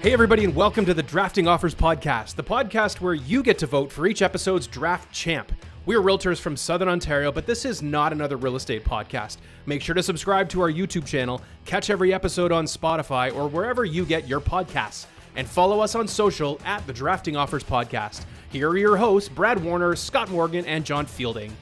Hey everybody, and welcome to the Drafting Offers Podcast, the podcast where you get to vote for each episode's draft champ. We're realtors from Southern Ontario, but this is not another real estate podcast. Make sure to subscribe to our YouTube channel, catch every episode on Spotify or wherever you get your podcasts, and follow us on social at the Drafting Offers Podcast. Here are your hosts, Brad Warner, Scott Morgan, and John Fielding.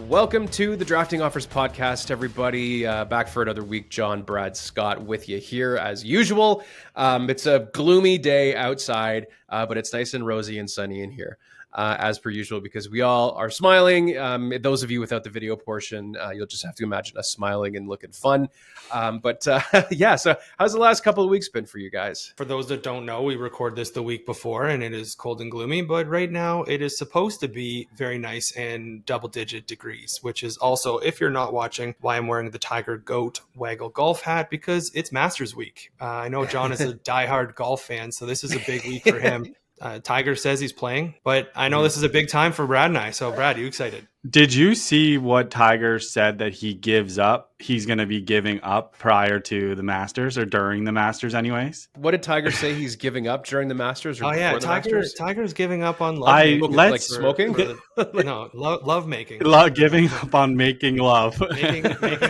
Welcome to the Drafting Offers Podcast, everybody. Back for another week. John, Brad, Scott with you here as usual. It's a gloomy day outside, but it's nice and rosy and sunny in here. As per usual, because we all are smiling. Those of you without the video portion, you'll just have to imagine us smiling and looking fun. Yeah, so how's the last couple of weeks been for you guys? For those that don't know, we record this the week before and it is cold and gloomy, but right now it is supposed to be very nice and double-digit degrees, which is also, if you're not watching, why I'm wearing the Tiger Goat Waggle golf hat, because it's Masters Week. I know John is a diehard golf fan, so this is a big week for him. Tiger says he's playing, but I know this is a big time for Brad and I. So, Brad, are you excited? Did you see what Tiger said that he gives up? He's going to be giving up prior to the Masters, or during the Masters anyways. What did Tiger say he's giving up during the Masters? Or yeah, the Masters? Tiger's giving up on love. Like smoking? No, love making. Giving up on making love. making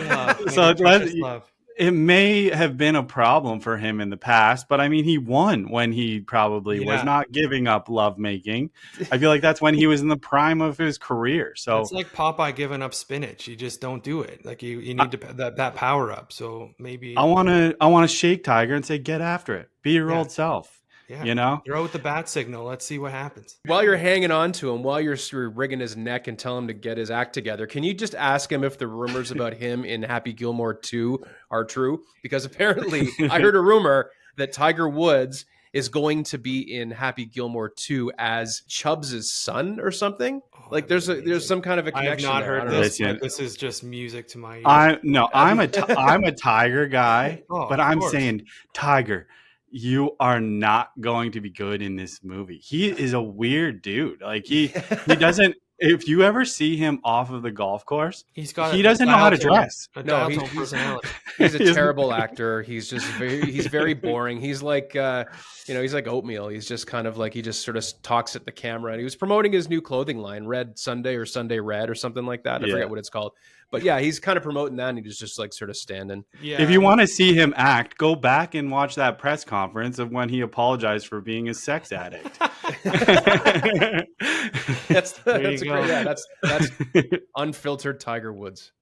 love. So love. It may have been a problem for him in the past, but I mean, he won when he probably was not giving up love making. I feel like that's when he was in the prime of his career. So it's like Popeye giving up spinach. You just don't do it. Like you need to that power up. So maybe I want to shake Tiger and say, get after it. Be your old self. Yeah. You know, throw out the bat signal. Let's see what happens. While you're hanging on to him, while you're rigging his neck and tell him to get his act together, can you just ask him if the rumors about him in Happy Gilmore 2 are true? Because apparently I heard a rumor that Tiger Woods is going to be in Happy Gilmore 2 as Chubbs' son or something. Like there's some kind of a connection. I have not heard this. This is just music to my ears. I'm a Tiger guy, but I'm course. saying, Tiger, you are not going to be good in this movie. He is a weird dude. Like he doesn't. If you ever see him off of the golf course, he doesn't know how to dress. No, he's a terrible actor. He's just very boring. He's like he's like oatmeal. He's just kind of like, he just sort of talks at the camera. And he was promoting his new clothing line, Red Sunday or Sunday Red or something like that. I forget what it's called. But yeah, he's kind of promoting that, and he was just like sort of standing. Yeah. If you want to see him act, go back and watch that press conference of when he apologized for being a sex addict. That's unfiltered Tiger Woods.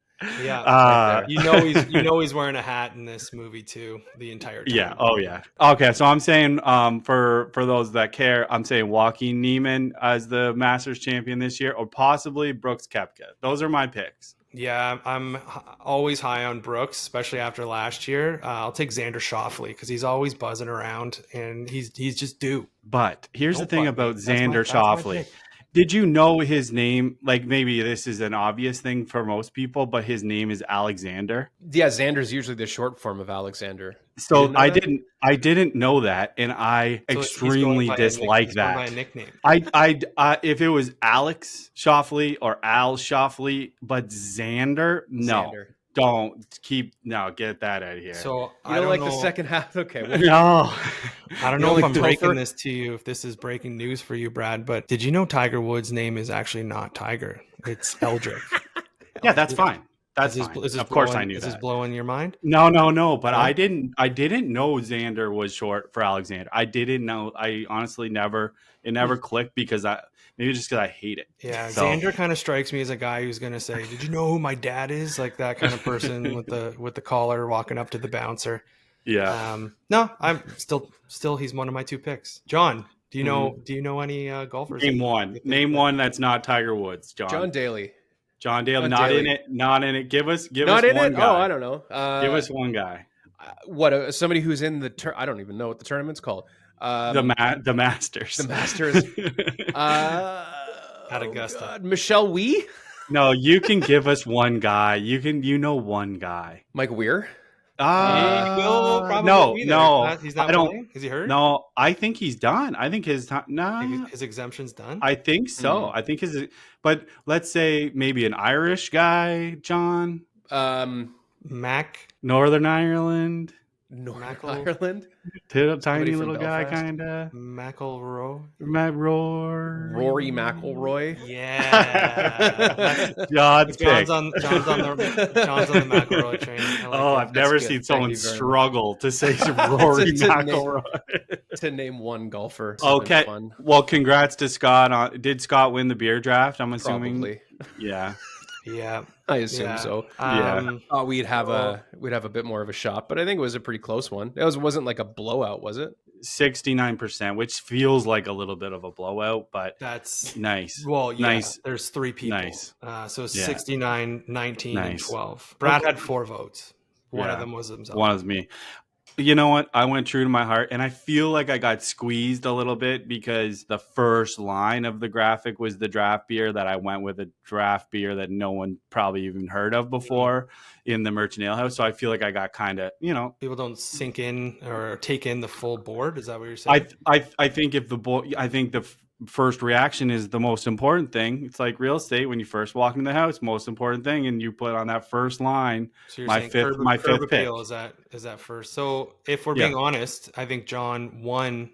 Yeah, you know he's wearing a hat in this movie too the entire time. Yeah. Oh yeah. Okay, so I'm saying for those that care, I'm saying Joaquin Niemann as the Masters champion this year, or possibly Brooks Koepka. Those are my picks. Yeah, I'm always high on Brooks, especially after last year. I'll take Xander Schauffele because he's always buzzing around and he's just due. But here's the thing about Xander Schauffele. Did you know his name? Like, maybe this is an obvious thing for most people, but his name is Alexander. Yeah, Xander's usually the short form of Alexander. So I didn't know that, and I extremely dislike that. By a nickname. If it was Alex Schauffele or Al Schauffele, but Xander, no. Xander. Get that out of here. So I don't like the second half. Okay. Well, no. I don't know if I'm breaking this to you, if this is breaking news for you, Brad, but did you know Tiger Woods' name is actually not Tiger? It's Eldrick. Yeah, that's fine. That's fine. Of course I knew that. Is this blowing your mind? No. But I didn't know Xander was short for Alexander. I didn't know. I honestly it never clicked because maybe just because I hate it. Yeah, so. Xander kind of strikes me as a guy who's going to say, "Did you know who my dad is?" Like that kind of person with the collar walking up to the bouncer. Yeah. No, I'm still he's one of my two picks. John, do you know any golfers? Name one that's not Tiger Woods. John Daly. John Daly, not in it. Give us not us in one it. guy. Oh, I don't know. Give us one guy. Somebody who's in the I don't even know what the tournament's called. The Masters. The Masters. At Augusta. God. Michelle Wie? No, you can give us one guy. You know one guy. Mike Weir? No. He's not playing? Is he hurt? No, I think he's done. I think his time. No, his exemption's done. I think so. I think but let's say maybe an Irish guy, John. Mac. Northern Ireland. Northern Ireland? Tiny little guy, kind of. McElroy. Matt Roar. Rory McIlroy. Yeah. John's on the McElroy train. I've never seen someone struggle to say Rory McIlroy. To name one golfer. Okay. Fun. Well, congrats to Scott. Did Scott win the beer draft? I'm assuming. Probably. Yeah. Yeah. I assume so. We'd have a bit more of a shot, but I think it was a pretty close one. It wasn't like a blowout, was it? 69%, which feels like a little bit of a blowout, but that's nice. Well, yeah, nice. There's 3 people. Nice. So 69, 19, and 12. Brad had 4 votes. One of them was himself. One was me. You know what? I went true to my heart, and I feel like I got squeezed a little bit because the first line of the graphic was the draft beer that I went with, a draft beer that no one probably even heard of before in the Merchant Ale House. So I feel like I got kind of, people don't sink in or take in the full board. Is that what you're saying? I think if the first reaction is the most important thing. It's like real estate. When you first walk into the house, most important thing, and you put on that first line. So my fifth pick is that first. So if we're being honest, I think John won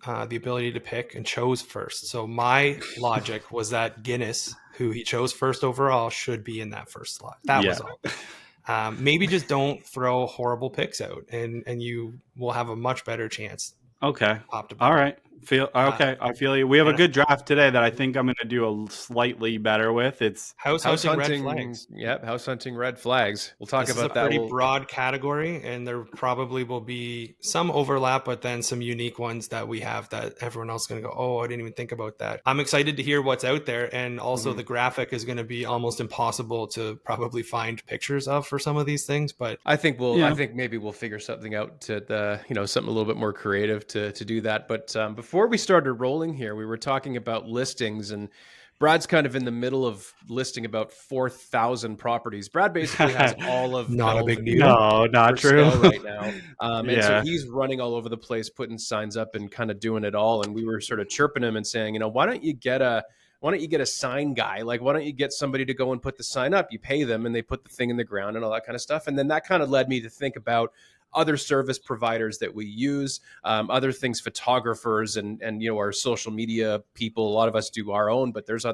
the ability to pick and chose first. So my logic was that Guinness, who he chose first overall, should be in that first slot. That was all. Maybe just don't throw horrible picks out, and you will have a much better chance. Okay. All right. I feel you. We have a good draft today that I think I'm going to do a slightly better with. It's house hunting red flags. Yep, house hunting red flags. We'll talk about that. It's a pretty broad category, and there probably will be some overlap, but then some unique ones that we have that everyone else is going to go, oh, I didn't even think about that. I'm excited to hear what's out there, and also the graphic is going to be almost impossible to probably find pictures of for some of these things. But I think maybe we'll figure something out to something a little bit more creative to do that. But before we started rolling here, we were talking about listings, and Brad's kind of in the middle of listing about 4,000 properties. Brad basically has all of not a big deal. No, not true right now. And so he's running all over the place, putting signs up and kind of doing it all. And we were sort of chirping him and saying, why don't you get a sign guy? Like, why don't you get somebody to go and put the sign up? You pay them and they put the thing in the ground and all that kind of stuff. And then that kind of led me to think about other service providers that we use, other things, photographers and our social media people. A lot of us do our own, but there's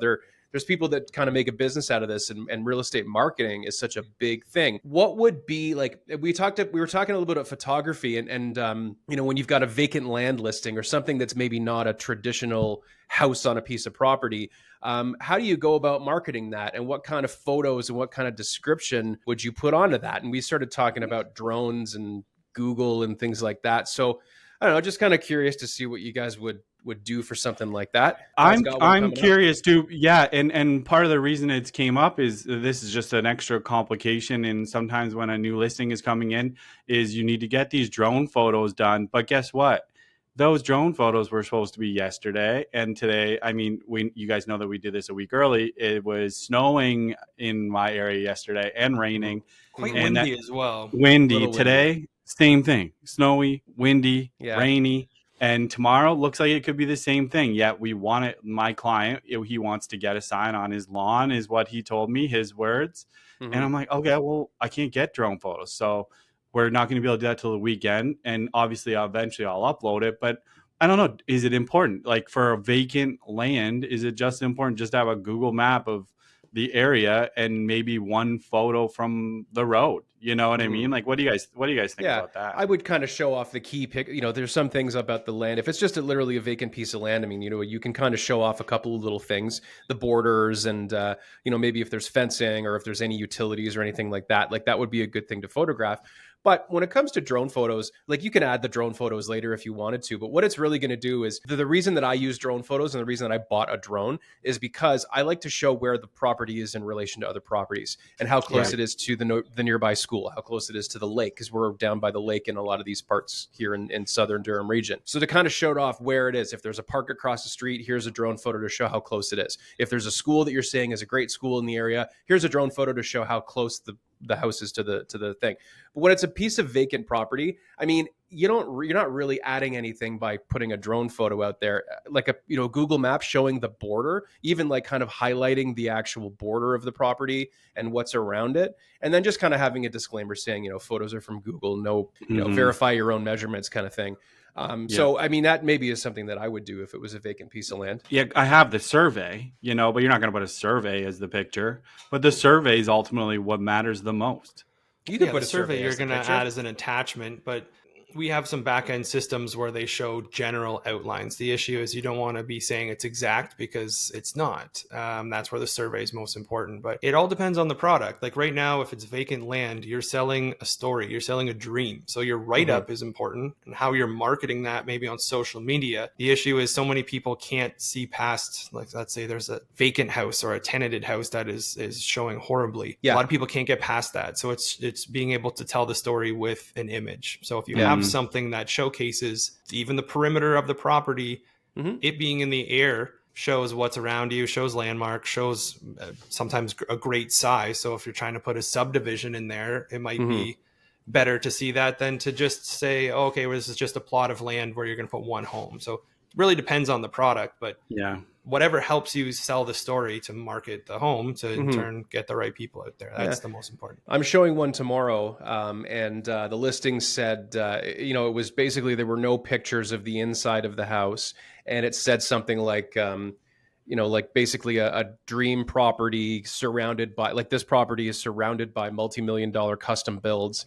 people that kind of make a business out of this, and real estate marketing is such a big thing. What would be like, we were talking a little bit about photography and when you've got a vacant land listing or something that's maybe not a traditional house on a piece of property, how do you go about marketing that, and what kind of photos and what kind of description would you put onto that? And we started talking about drones and Google and things like that. So I don't know, just kind of curious to see what you guys would do for something like that. I'm curious too. Yeah. And part of the reason it's came up is this is just an extra complication. And sometimes when a new listing is coming in is you need to get these drone photos done. But guess what? Those drone photos were supposed to be yesterday and today. I mean, you guys know that we did this a week early. It was snowing in my area yesterday and raining. Quite windy as well. Windy today, same thing. Snowy, windy, rainy. And tomorrow looks like it could be the same thing. Yet we want it. My client, he wants to get a sign on his lawn, is what he told me, his words. And I'm like, okay, well, I can't get drone photos. So we're not going to be able to do that till the weekend. And obviously, eventually I'll upload it. But I don't know. Is it important? Like for a vacant land, is it just important just to have a Google map of the area and maybe one photo from the road? You know what I mean? Like, what do you guys think about that? I would kind of show off the key pick. There's some things about the land. If it's just literally a vacant piece of land, I mean, you can kind of show off a couple of little things, the borders and, maybe if there's fencing or if there's any utilities or anything like that would be a good thing to photograph. But when it comes to drone photos, like you can add the drone photos later if you wanted to. But what it's really going to do is the reason that I use drone photos and the reason that I bought a drone is because I like to show where the property is in relation to other properties and how close it is to the nearby school, how close it is to the lake, because we're down by the lake in a lot of these parts here in southern Durham region. So to kind of show off where it is, if there's a park across the street, here's a drone photo to show how close it is. If there's a school that you're saying is a great school in the area, here's a drone photo to show how close the houses to the thing. But when it's a piece of vacant property, I mean, you're not really adding anything by putting a drone photo out there, like a, Google Maps showing the border, even like kind of highlighting the actual border of the property and what's around it. And then just kind of having a disclaimer saying, photos are from Google, no, verify your own measurements kind of thing. So, I mean, that maybe is something that I would do if it was a vacant piece of land. Yeah, I have the survey, but you're not going to put a survey as the picture. But the survey is ultimately what matters the most. You can put a survey you're going to add as an attachment, but we have some back-end systems where they show general outlines. The issue is you don't want to be saying it's exact because it's not. That's where the survey is most important. But it all depends on the product. Like right now, if it's vacant land, you're selling a story, you're selling a dream. So your write-up is important, and how you're marketing that maybe on social media. The issue is so many people can't see past, like, let's say there's a vacant house or a tenanted house that is showing horribly. Yeah. A lot of people can't get past that. So it's being able to tell the story with an image. So if you have something that showcases even the perimeter of the property, it being in the air shows what's around you, shows landmarks, shows sometimes a great size. So if you're trying to put a subdivision in there, it might be better to see that than to just say, oh, okay, well, this is just a plot of land where you're going to put one home. So it really depends on the product, but whatever helps you sell the story to market the home to in turn get the right people out there. That's the most important. I'm showing one tomorrow, and the listing said, it was basically there were no pictures of the inside of the house, and it said something like, like basically a dream property surrounded by, like, this property is surrounded by multi-million-dollar custom builds.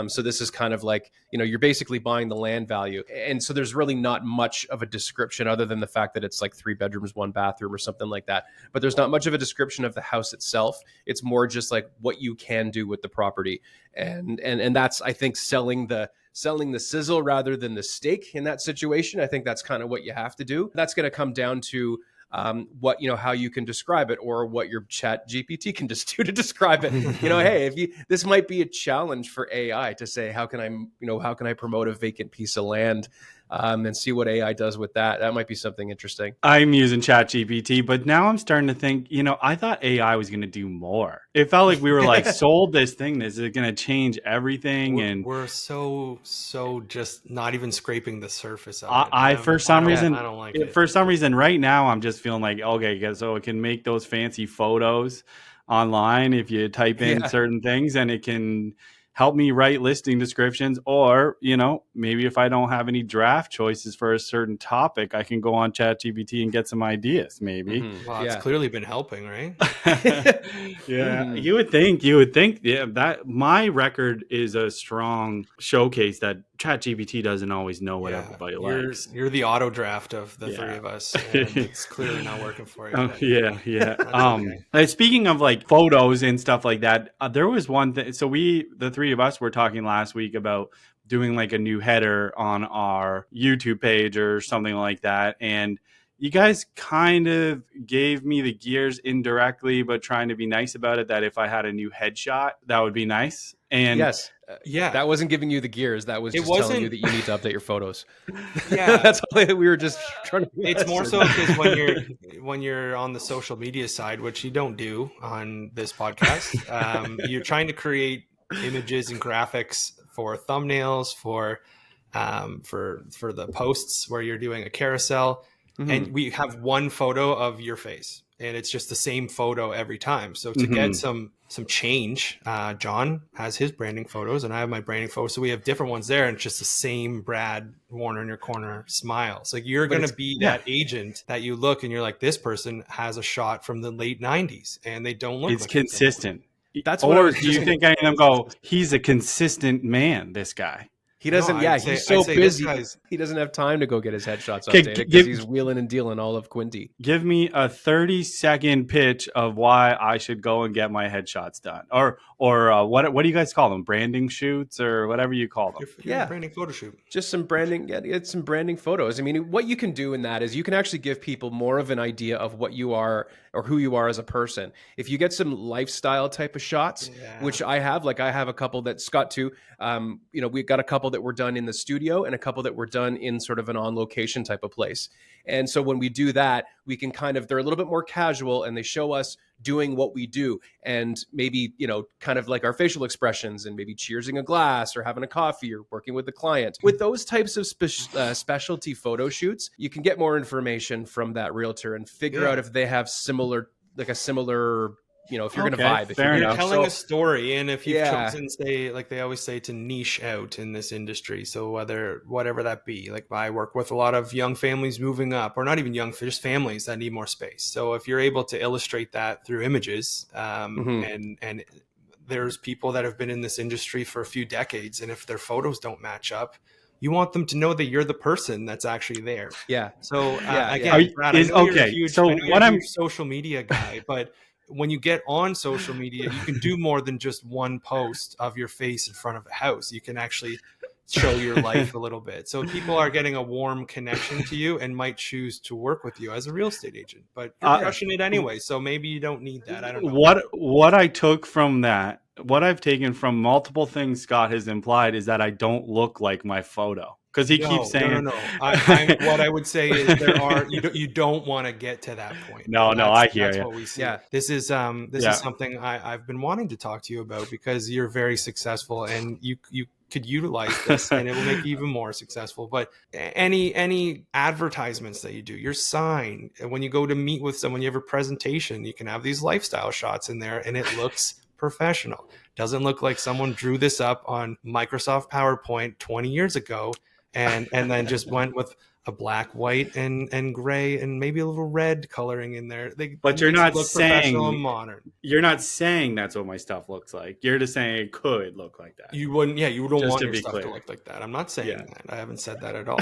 So this is kind of like, you're basically buying the land value. And so there's really not much of a description other than the fact that it's like 3 bedrooms, 1 bathroom or something like that. But there's not much of a description of the house itself. It's more just like what you can do with the property. And that's, I think, selling the sizzle rather than the steak in that situation. I think that's kind of what you have to do. That's going to come down to what, how you can describe it, or what your chat GPT can just do to describe it. Hey, this might be a challenge for AI to say, how can I promote a vacant piece of land, and see what AI does with that. That might be something interesting. I'm using ChatGPT, but now I'm starting to think, I thought AI was going to do more. It felt like we were like sold this thing. This is going to change everything. We're so just not even scraping the surface of it. For some reason, I don't like it. For some reason right now, I'm just feeling like, okay, so it can make those fancy photos online if you type in certain things, and it can help me write listing descriptions, or, maybe if I don't have any draft choices for a certain topic, I can go on ChatGPT and get some ideas, maybe. Well, it's clearly been helping, right? You would think, that my record is a strong showcase that ChatGPT doesn't always know what everybody likes. You're the auto draft of the three of us, and it's clearly not working for you. Okay. Speaking of like photos and stuff like that, there was one thing. So the three of us were talking last week about doing like a new header on our YouTube page or something like that, and you guys kind of gave me the gears indirectly, but trying to be nice about it, that if I had a new headshot, that would be nice. And yes, that wasn't giving you the gears. That was just telling you that you need to update your photos. That's all we were just trying to. It's more so because when you're on the social media side, which you don't do on this podcast, you're trying to create images and graphics for thumbnails, for the posts where you're doing a carousel. And we have one photo of your face, and it's just the same photo every time. So to get some change, John has his branding photos and I have my branding photos. So we have different ones there, and it's just the same Brad Warner in your corner smile. So you're going to be that agent that you look and you're like, this person has a shot from the late 90s and they don't look. It's consistent. That's what. Or do you think any of them go, he's a consistent man, this guy? He doesn't. He's so busy. He doesn't have time to go get his headshots updated because he's wheeling and dealing all of Quinty. Give me a 30-second pitch of why I should go and get my headshots done, or what do you guys call them? Branding shoots or whatever you call them. Branding photo shoot. Just some branding. It's some branding photos. I mean, what you can do in that is you can actually give people more of an idea of what you are or who you are as a person. If you get some lifestyle type of shots, which I have a couple that Scott too. We got a couple couple that were done in the studio and a couple that were done in sort of an on location type of place. And so when we do that, we can they're a little bit more casual and they show us doing what we do, and maybe, kind of like our facial expressions and maybe cheersing a glass or having a coffee or working with the client. With those types of specialty photo shoots, you can get more information from that realtor and figure out if they have similar, if you're going to vibe. If you're telling a story, and if you've chosen, say, like they always say, to niche out in this industry. So whatever that be, like I work with a lot of young families moving up, or not even young, just families that need more space. So if you're able to illustrate that through images, and there's people that have been in this industry for a few decades, and if their photos don't match up, you want them to know that you're the person that's actually there. Yeah. So again, Brad, I know you're a huge social media guy, but when you get on social media, you can do more than just one post of your face in front of a house. You can actually show your life a little bit. So people are getting a warm connection to you and might choose to work with you as a real estate agent, but you're crushing it anyway. So maybe you don't need that. I don't know. What I took from that, what I've taken from multiple things Scott has implied, is that I don't look like my photo. Because he keeps saying, no. What I would say is you don't want to get to that point. I hear you. That's what we see. Yeah. This is something I've been wanting to talk to you about, because you're very successful and you could utilize this and it will make you even more successful. But any advertisements that you do, your sign, when you go to meet with someone, you have a presentation, you can have these lifestyle shots in there and it looks professional. Doesn't look like someone drew this up on Microsoft PowerPoint 20 years ago and then just went with a black, white, and gray, and maybe a little red coloring in there. But you're not saying modern. You're not saying that's what my stuff looks like. You're just saying it could look like that. You wouldn't. Yeah, you don't want your stuff to look like that. I'm not saying that. I haven't said that at all.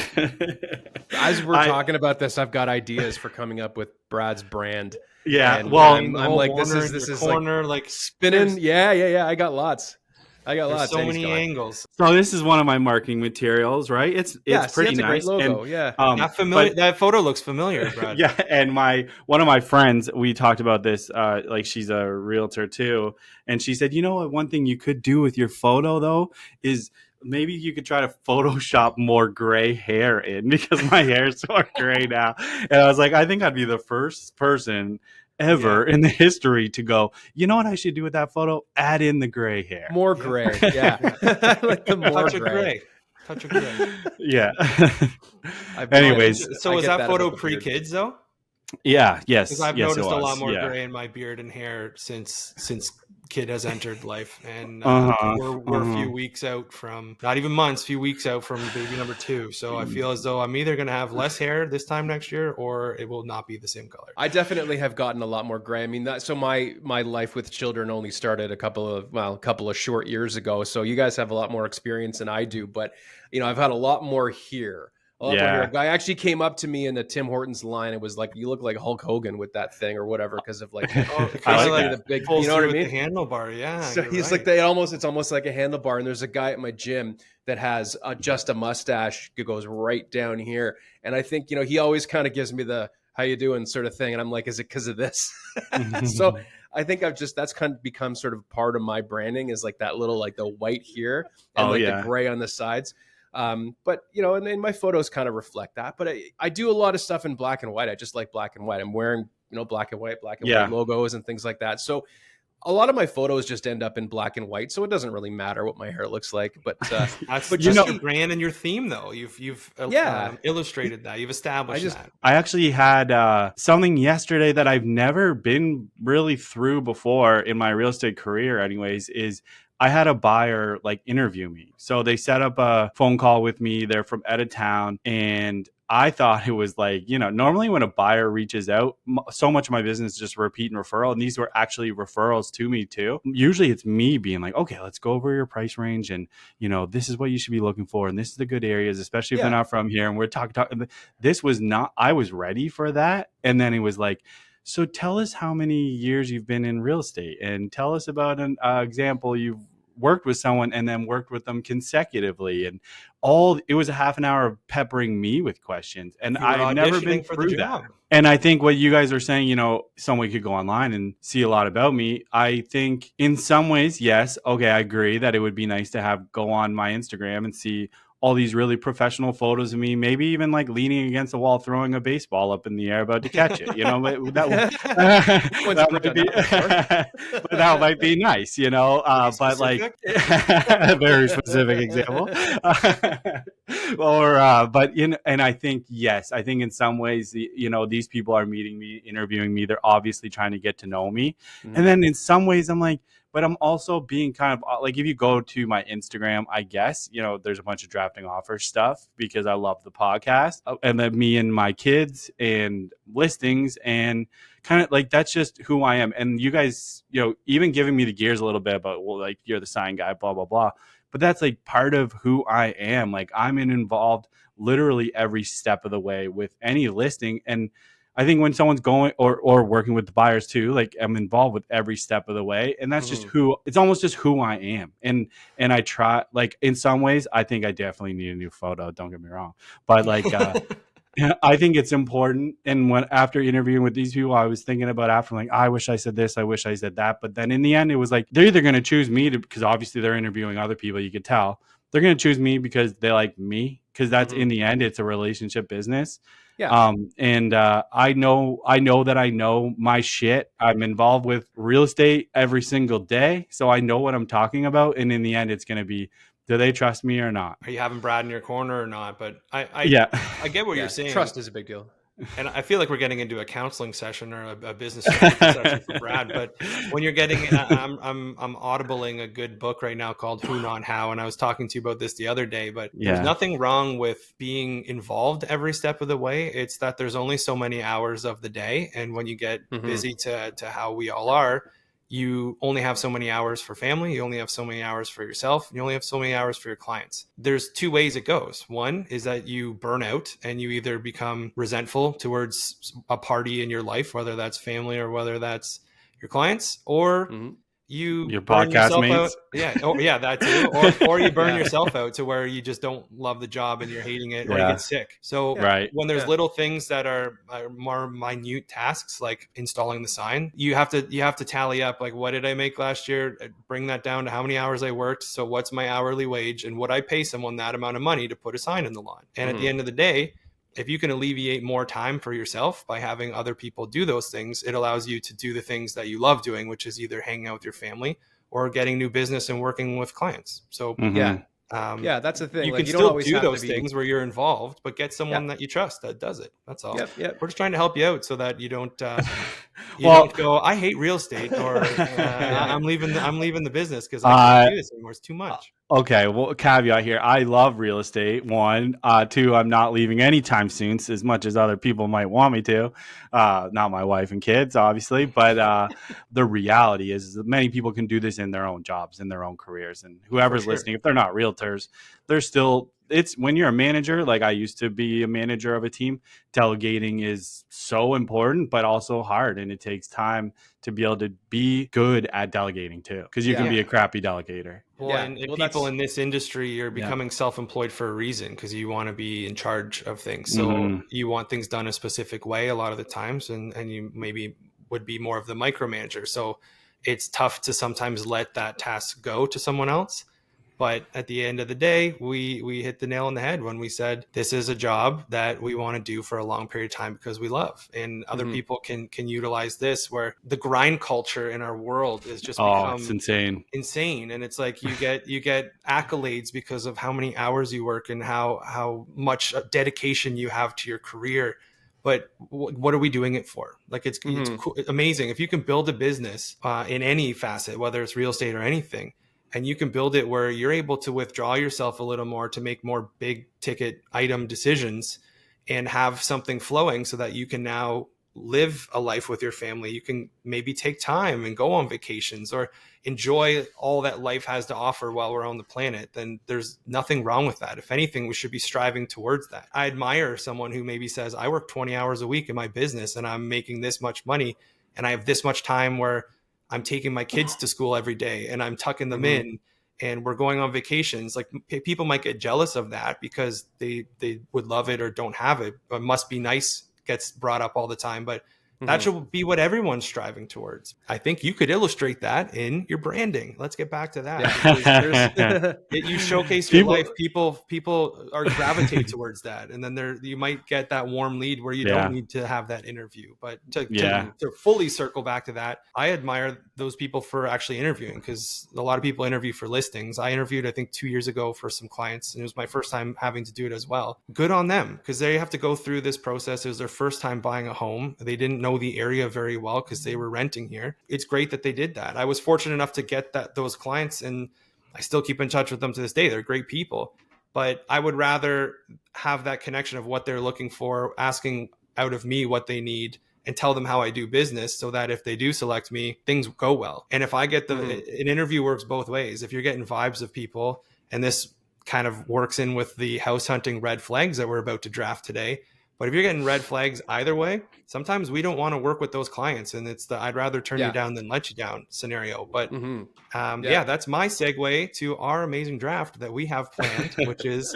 As we're talking about this, I've got ideas for coming up with Brad's brand. Yeah, and well, I'm like, this is corner, like spinning. Yeah. I got lots. There's so many angles. So this is one of my marketing materials, right? It's pretty nice. A great logo. And, not familiar. That photo looks familiar, Brad. Yeah, and one of my friends, we talked about this. Like, she's a realtor too, and she said, you know what? One thing you could do with your photo though is maybe you could try to Photoshop more gray hair in, because my hair is so gray now. And I was like, I think I'd be the first person ever in the history to go, you know what I should do with that photo? Add in the gray hair. More gray. Yeah. Like the more gray. Touch of gray. Yeah. Anyways. So is that photo pre-kids though? Yeah. Yes. Because I've noticed a lot more gray in my beard and hair since kid has entered life, and we're a few weeks out from, not even months, few weeks out from baby number 2. So I feel as though I'm either going to have less hair this time next year, or it will not be the same color. I definitely have gotten a lot more gray. I mean, so my life with children only started a couple of short years ago. So you guys have a lot more experience than I do, but I've had a lot more here. A guy actually came up to me in the Tim Hortons line and was like, "You look like Hulk Hogan with that thing," or whatever, because of like, the big, you know what I mean? The handlebar, yeah. So he's like, it's almost like a handlebar. And there's a guy at my gym that has just a mustache that goes right down here, and I think he always kind of gives me the "how you doing" sort of thing, and I'm like, is it because of this? So I think that's kind of become sort of part of my branding, is like that little, like the white here and the gray on the sides. But and my photos kind of reflect that, but I do a lot of stuff in black and white. I just like black and white. I'm wearing, black and white logos and things like that. So a lot of my photos just end up in black and white. So it doesn't really matter what my hair looks like, but your brand and your theme though, you've illustrated that, you've established that. I actually had something yesterday that I've never been really through before in my real estate career anyways, is I had a buyer interview me. So they set up a phone call with me. They're from out of town. And I thought it was normally when a buyer reaches out, so much of my business is just repeat and referral. And these were actually referrals to me too. Usually it's me being like, okay, let's go over your price range. And, this is what you should be looking for. And this is the good areas, especially if they're not from here. And we're talking. This was not, I was ready for that. And then it was like, so tell us how many years you've been in real estate, and tell us about an example you've worked with someone and then worked with them consecutively, and it was a half an hour of peppering me with questions, and I've never been through that. And I think what you guys are saying, someone could go online and see a lot about me. I think in some ways, yes, okay, I agree that it would be nice to go on my Instagram and see all these really professional photos of me, maybe even like leaning against the wall, throwing a baseball up in the air, about to catch it. That might be nice, but like very specific example. And I think, yes, I think in some ways, these people are meeting me, interviewing me. They're obviously trying to get to know me. Mm-hmm. And then in some ways I'm like, but I'm also being kind of like, if you go to my Instagram, I guess, there's a bunch of drafting offers stuff because I love the podcast, and then me and my kids and listings, and kind of like, that's just who I am. And you guys, even giving me the gears a little bit about, well, like, you're the sign guy, blah, blah, blah. But that's like part of who I am. Like, I'm involved literally every step of the way with any listing. And I think when someone's going or working with the buyers too, like, I'm involved with every step of the way. And that's just it's almost just who I am. And I try, like, in some ways, I think I definitely need a new photo. Don't get me wrong. But like, I think it's important. And after interviewing with these people, I was thinking about like, I wish I said this, I wish I said that. But then in the end, it was like, they're either going to choose me because obviously they're interviewing other people. You could tell they're going to choose me because they like me, because that's in the end, it's a relationship business. Yeah. I know that I know my shit. I'm involved with real estate every single day, so I know what I'm talking about. And in the end, it's going to be, do they trust me or not? Are you having Brad in your corner or not? But I get what you're saying. Trust is a big deal. And I feel like we're getting into a counseling session or a business session for Brad. But when you're getting, I'm audibling a good book right now called Who Not How. And I was talking to you about this the other day, but there's nothing wrong with being involved every step of the way. It's that there's only so many hours of the day. And when you get busy to how we all are, you only have so many hours for family. You only have so many hours for yourself. You only have so many hours for your clients. There's two ways it goes. One is that you burn out and you either become resentful towards a party in your life, whether that's family or whether that's your clients, or your podcast mates. That too. Or you burn yourself out to where you just don't love the job and you're hating it, or you get sick. So when there's little things that are more minute tasks, like installing the sign, you have to tally up, like, what did I make last year? Bring that down to how many hours I worked. So what's my hourly wage, and would I pay someone that amount of money to put a sign in the lawn? And at the end of the day, if you can alleviate more time for yourself by having other people do those things, it allows you to do the things that you love doing, which is either hanging out with your family or getting new business and working with clients. So that's the thing. You can still do those things where you're involved, but get someone that you trust that does it. That's all. We're just trying to help you out so that you don't don't go, I hate real estate, or I'm leaving the business because I can't do this anymore. It's too much. Okay, well, caveat here. I love real estate. One, two, I'm not leaving anytime soon, as much as other people might want me to. Not my wife and kids, obviously, but the reality is that many people can do this in their own jobs, in their own careers. And whoever's listening, if they're not realtors, they're still, it's when you're a manager, like I used to be a manager of a team, delegating is so important, but also hard. And it takes time to be able to be good at delegating too, because you can be a crappy delegator. People in this industry, you're becoming self-employed for a reason, because you want to be in charge of things. So you want things done a specific way a lot of the times, and you maybe would be more of the micromanager. So it's tough to sometimes let that task go to someone else. But at the end of the day, we hit the nail on the head when we said, this is a job that we want to do for a long period of time because we love. And other people can utilize this, where the grind culture in our world is just become it's insane. And it's like you get accolades because of how many hours you work and how much dedication you have to your career. But what are we doing it for? Like, it's amazing. If you can build a business in any facet, whether it's real estate or anything, and you can build it where you're able to withdraw yourself a little more to make more big ticket item decisions and have something flowing so that you can now live a life with your family. You can maybe take time and go on vacations or enjoy all that life has to offer while we're on the planet. Then there's nothing wrong with that. If anything, we should be striving towards that. I admire someone who maybe says, I work 20 hours a week in my business and I'm making this much money and I have this much time where I'm taking my kids to school every day and I'm tucking them in, and we're going on vacations, like people might get jealous of that because they would love it or don't have it. But must be nice gets brought up all the time, but that should be what everyone's striving towards. I think you could illustrate that in your branding. Let's get back to that. You showcase your life. People are gravitate towards that, and then you might get that warm lead where you don't need to have that interview. But to fully circle back to that, I admire those people for actually interviewing, because a lot of people interview for listings. I interviewed, I think 2 years ago for some clients, and it was my first time having to do it as well. Good on them, because they have to go through this process. It was their first time buying a home. They didn't know the area very well because they were renting here. It's great that they did that. I was fortunate enough to get those clients, and I still keep in touch with them to this day. They're great people, but I would rather have that connection of what they're looking for, asking out of me what they need, and tell them how I do business, so that if they do select me, things go well. And if I get an interview works both ways. If you're getting vibes of people, and this kind of works in with the house hunting red flags that we're about to draft today, but if you're getting red flags either way, sometimes we don't want to work with those clients, and it's the I'd rather turn you down than let you down scenario. But that's my segue to our amazing draft that we have planned, which is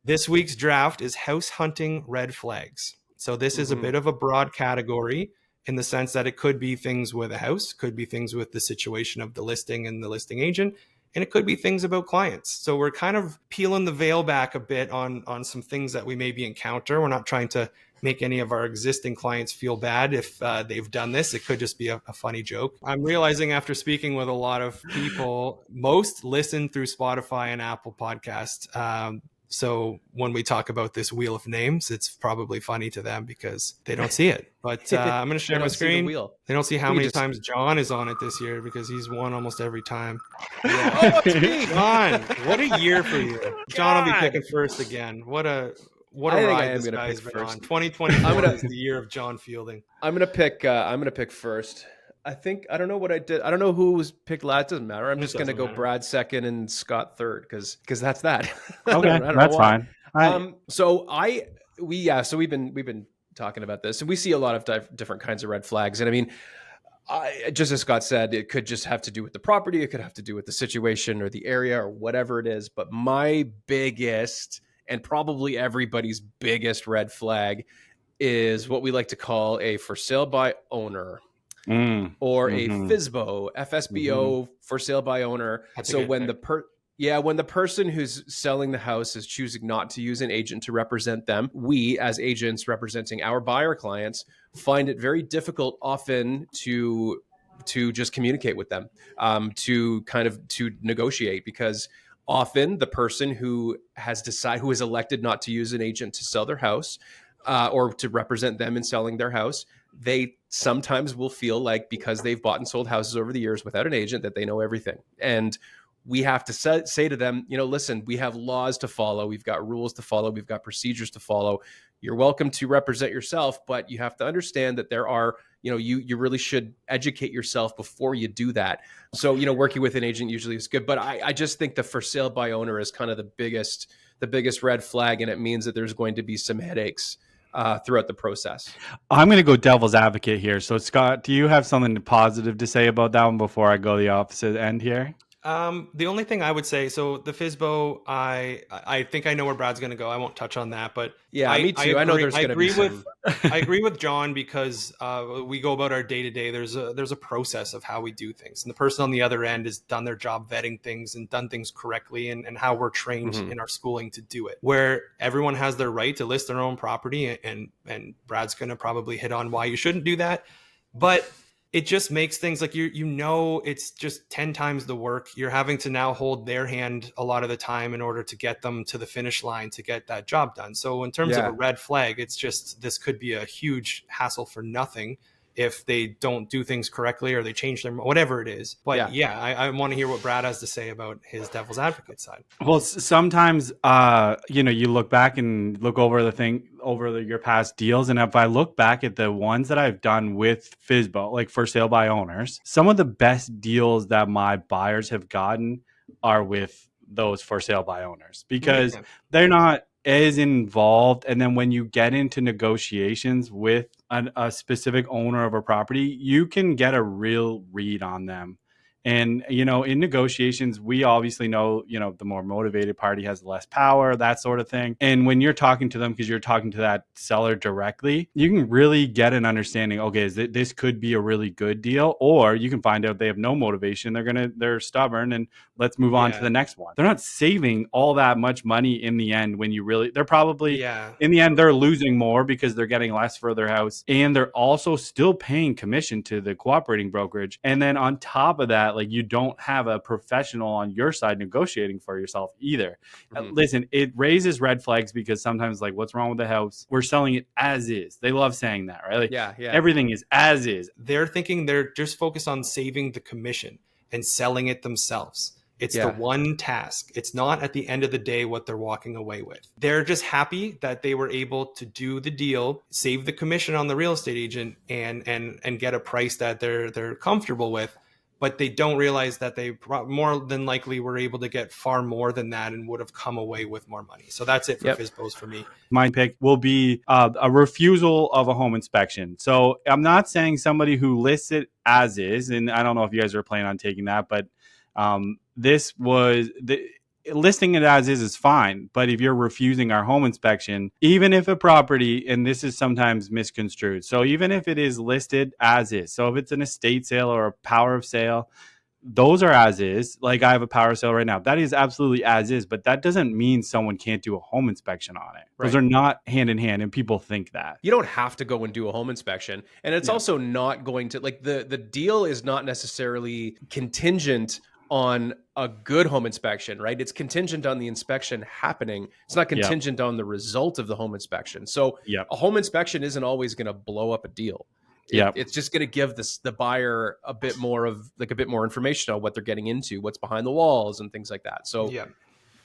this week's draft is house hunting red flags. So this is a bit of a broad category in the sense that it could be things with a house, could be things with the situation of the listing and the listing agent, and it could be things about clients. So we're kind of peeling the veil back a bit on some things that we maybe encounter. We're not trying to make any of our existing clients feel bad if they've done this. It could just be a funny joke. I'm realizing after speaking with a lot of people, most listen through Spotify and Apple Podcast. So when we talk about this wheel of names, it's probably funny to them because they don't see it. But I'm going to share my screen. They don't see how many times John is on it this year, because he's won almost every time. Oh, it's me. John, what a year for you. John will be picking first again. What a ride this guy's been on. 2024 is the year of John Fielding. I'm going to pick first. I don't know what I did. I don't know who was picked last. It doesn't matter. I'm just going to go Brad second and Scott third because that's that. Okay, that's fine. So we've been talking about this, and we see a lot of different kinds of red flags. And I mean, just as Scott said, it could just have to do with the property. It could have to do with the situation or the area or whatever it is. But my biggest, and probably everybody's biggest red flag, is what we like to call a for sale by owner. Or a FSBO, FSBO, for sale by owner. So when when the person who's selling the house is choosing not to use an agent to represent them, we as agents representing our buyer clients find it very difficult often to just communicate with them, to negotiate, because often the person who is elected not to use an agent to sell their house or to represent them in selling their house, they sometimes will feel like because they've bought and sold houses over the years without an agent that they know everything. And we have to say to them, listen, we have laws to follow. We've got rules to follow. We've got procedures to follow. You're welcome to represent yourself, but you have to understand that there are, you really should educate yourself before you do that. So, working with an agent usually is good, but I just think the for sale by owner is kind of the biggest red flag. And it means that there's going to be some headaches throughout the process. I'm going to go devil's advocate here. So Scott, do you have something positive to say about that one before I go the opposite end here? The only thing I would say, so the FSBO, I think I know where Brad's going to go. I won't touch on that, but me too. I know there's going to be some. I agree with John, because we go about our day to day. There's a process of how we do things, and the person on the other end has done their job vetting things and done things correctly, and how we're trained in our schooling to do it. Where everyone has their right to list their own property, and Brad's going to probably hit on why you shouldn't do that, but it just makes things like it's just 10 times the work. You're having to now hold their hand a lot of the time in order to get them to the finish line to get that job done. So in terms of a red flag, it's just, this could be a huge hassle for nothing if they don't do things correctly or they change their, whatever it is. But I want to hear what Brad has to say about his devil's advocate side. Well, sometimes, you look back and look over your past deals. And if I look back at the ones that I've done with FSBO, like for sale by owners, some of the best deals that my buyers have gotten are with those for sale by owners, because they're not as involved. And then when you get into negotiations with a specific owner of a property, you can get a real read on them And, in negotiations, we obviously know, the more motivated party has less power, that sort of thing. And when you're talking to them, because you're talking to that seller directly, you can really get an understanding, okay, this could be a really good deal, or you can find out they have no motivation. They're stubborn, and let's move on to the next one. They're not saving all that much money in the end when they're probably, in the end, they're losing more because they're getting less for their house, and they're also still paying commission to the cooperating brokerage. And then on top of that, like, you don't have a professional on your side negotiating for yourself either. Listen, it raises red flags because sometimes, like, what's wrong with the house? We're selling it as is. They love saying that, right? Like, everything is as is. They're thinking they're just focused on saving the commission and selling it themselves. It's the one task. It's not at the end of the day what they're walking away with. They're just happy that they were able to do the deal, save the commission on the real estate agent, and get a price that they're comfortable with. But they don't realize that they more than likely were able to get far more than that and would have come away with more money. So that's it for FSBOs for me. My pick will be a refusal of a home inspection. So I'm not saying somebody who lists it as is, and I don't know if you guys are planning on taking that, but listing it as is fine. But if you're refusing our home inspection, even if a property, and this is sometimes misconstrued, so even if it is listed as is, so if it's an estate sale or a power of sale, those are as is. Like, I have a power sale right now. That is absolutely as is, but that doesn't mean someone can't do a home inspection on it. Those are not hand in hand, and people think that. You don't have to go and do a home inspection. And it's also not going to, like, the deal is not necessarily contingent on a good home inspection, right? It's contingent on the inspection happening. It's not contingent on the result of the home inspection. So a home inspection isn't always going to blow up a deal. It's just going to give the buyer a bit more information on what they're getting into, what's behind the walls and things like that. So,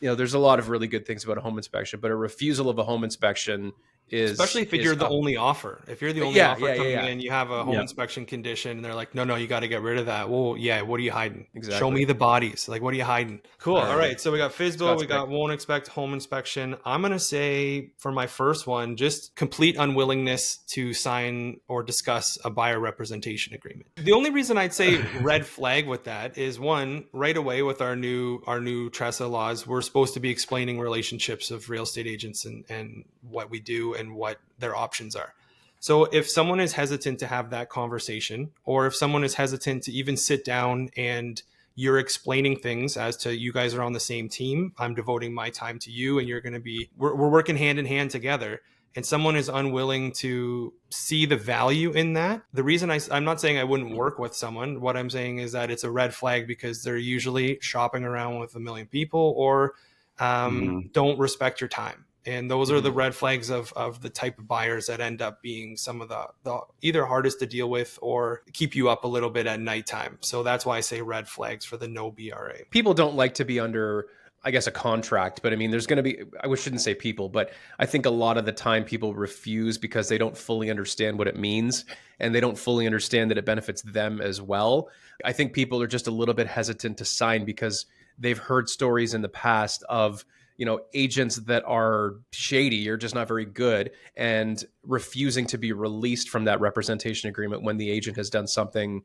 there's a lot of really good things about a home inspection, but a refusal of a home inspection is, especially if you're the only offer. If you're the only offer coming in, you have a home inspection condition, and they're like, no, you got to get rid of that. Well, what are you hiding? Exactly. Show me the bodies. Like, what are you hiding? Cool. All right. So we got FSBO, we got won't expect home inspection. I'm going to say for my first one, just complete unwillingness to sign or discuss a buyer representation agreement. The only reason I'd say red flag with that is, one, right away with our new TRESA laws, we're supposed to be explaining relationships of real estate agents and what we do and what their options are. So if someone is hesitant to have that conversation, or if someone is hesitant to even sit down and you're explaining things as to, you guys are on the same team, I'm devoting my time to you, and we're working hand in hand together, and someone is unwilling to see the value in that, the reason I'm not saying I wouldn't work with someone, what I'm saying is that it's a red flag because they're usually shopping around with a million people, or don't respect your time. And those are the red flags of the type of buyers that end up being some of the either hardest to deal with or keep you up a little bit at nighttime. So that's why I say red flags for the no BRA. People don't like to be under, I guess, a contract, but I mean, there's going to be, I shouldn't say people, but I think a lot of the time people refuse because they don't fully understand what it means, and they don't fully understand that it benefits them as well. I think people are just a little bit hesitant to sign because they've heard stories in the past of, agents that are shady or just not very good, and refusing to be released from that representation agreement when the agent has done something,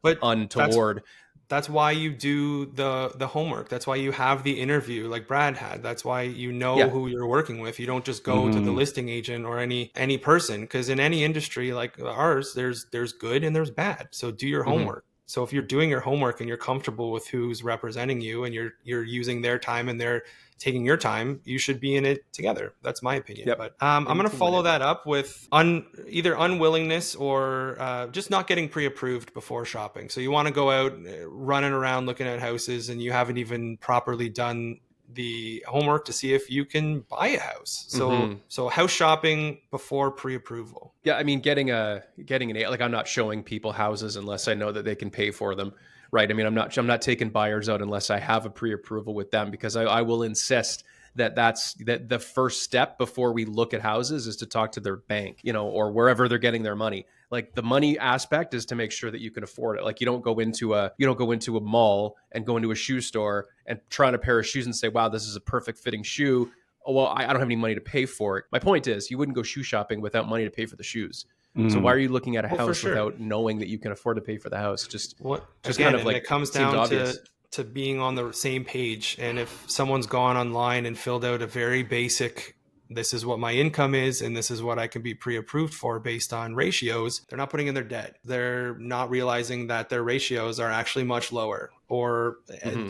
but untoward. That's why you do the homework. That's why you have the interview like Brad had. That's why who you're working with. You don't just go to the listing agent or any person, because in any industry like ours, there's good and there's bad. So do your homework. So if you're doing your homework and you're comfortable with who's representing you, and you're using their time and they're taking your time, you should be in it together. That's my opinion. Yep. But I'm going to follow that up with either unwillingness or just not getting pre-approved before shopping. So you want to go out running around looking at houses and you haven't even properly done the homework to see if you can buy a house. So house shopping before pre-approval. Yeah, I mean, getting an like, I'm not showing people houses unless I know that they can pay for them. Right. I mean, I'm not taking buyers out unless I have a pre-approval with them, because I will insist that the first step before we look at houses is to talk to their bank, or wherever they're getting their money. Like, the money aspect is to make sure that you can afford it. Like, you don't go into a mall and go into a shoe store and try on a pair of shoes and say, wow, this is a perfect fitting shoe. Oh, well, I don't have any money to pay for it. My point is, you wouldn't go shoe shopping without money to pay for the shoes. So why are you looking at a house sure. without knowing that you can afford to pay for the house? Just again, kind of like it comes seems down obvious. to being on the same page. And if someone's gone online and filled out a very basic, this is what my income is and this is what I can be pre-approved for based on ratios, they're not putting in their debt. They're not realizing that their ratios are actually much lower, or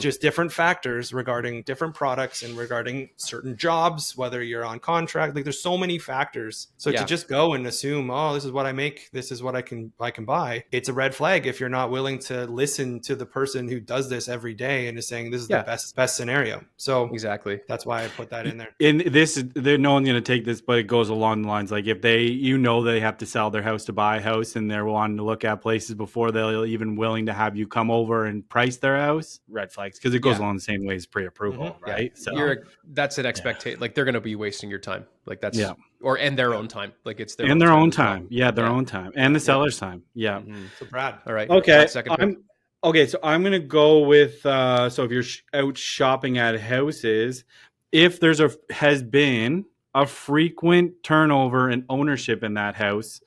just different factors regarding different products and regarding certain jobs, whether you're on contract. Like there's so many factors. So to just go and assume, oh, this is what I make, this is what I can buy, it's a red flag if you're not willing to listen to the person who does this every day and is saying this is the best scenario. So exactly, that's why I put that in there. In this, no one's going to take this, but it goes along the lines like if they, they have to sell their house to buy a house, and they're wanting to look at places before they're even willing to have you come over and price their house, red flags, because it goes along the same way as pre-approval, right? So that's an expectation. Like they're going to be wasting your time. Like that's and their own time. Like it's their own time. Yeah, their own time and the seller's time. Yeah. So Brad, all right. Okay. So I'm going to go with so if you're out shopping at houses, if has been a frequent turnover in ownership in that house,